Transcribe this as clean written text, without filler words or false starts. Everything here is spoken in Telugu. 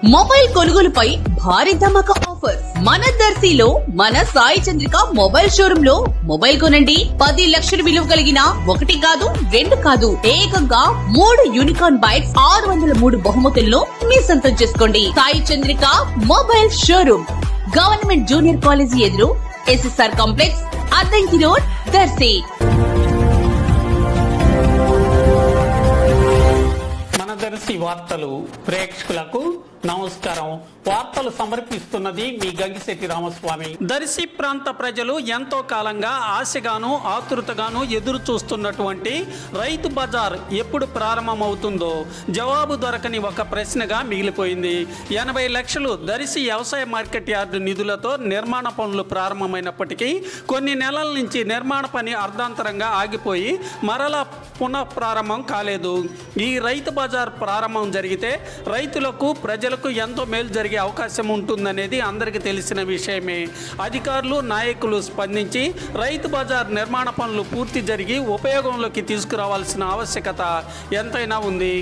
మొబైల్ కొనుగోలుపై భారీ ధమాకా ఆఫర్ మన దర్శిలో మన సాయి చంద్రిక మొబైల్ షోరూమ్ లో మొబైల్ కొనండి 10 లక్షల విలువ కలిగిన 1 కాదు 2 కాదు ఏకంగా 3 యూనికార్న్ బైక్స్ 603 బహుమతుల్లో మీ సొంతం చేసుకోండి. Sai Chandrika mobile showroom government junior college ఎదురు SSR complex Addanki road Darsi. మన దర్శి వార్తలు ప్రేక్షకులకు నమస్కారం. వార్తలు సమర్పిస్తున్నది మీ గంగిశెట్టి రామస్వామి. దర్శి ప్రాంత ప్రజలు ఎంతో కాలంగా ఆశగాను ఆతృతగాను ఎదురు చూస్తున్నటువంటి రైతు బజార్ ఎప్పుడు ప్రారంభమవుతుందో జవాబు దొరకని ఒక ప్రశ్నగా మిగిలిపోయింది. 80 లక్షలు దర్శి వ్యవసాయ మార్కెట్ యార్డు నిధులతో నిర్మాణ పనులు ప్రారంభమైనప్పటికీ కొన్ని నెలల నుంచి నిర్మాణ పని అర్ధాంతరంగా ఆగిపోయి మరలా పునః ప్రారంభం కాలేదు. ఈ రైతు బజార్ ప్రారంభం జరిగితే రైతులకు ప్రజలకు ఎంతో మేలు జరిగే అవకాశం ఉంటుందనేది అందరికీ తెలిసిన విషయమే. అధికారులు నాయకులు స్పందించి రైతు బజార్ నిర్మాణ పనులు పూర్తి జరిగి ఉపయోగంలోకి తీసుకురావాల్సిన ఆవశ్యకత ఎంతైనా ఉంది.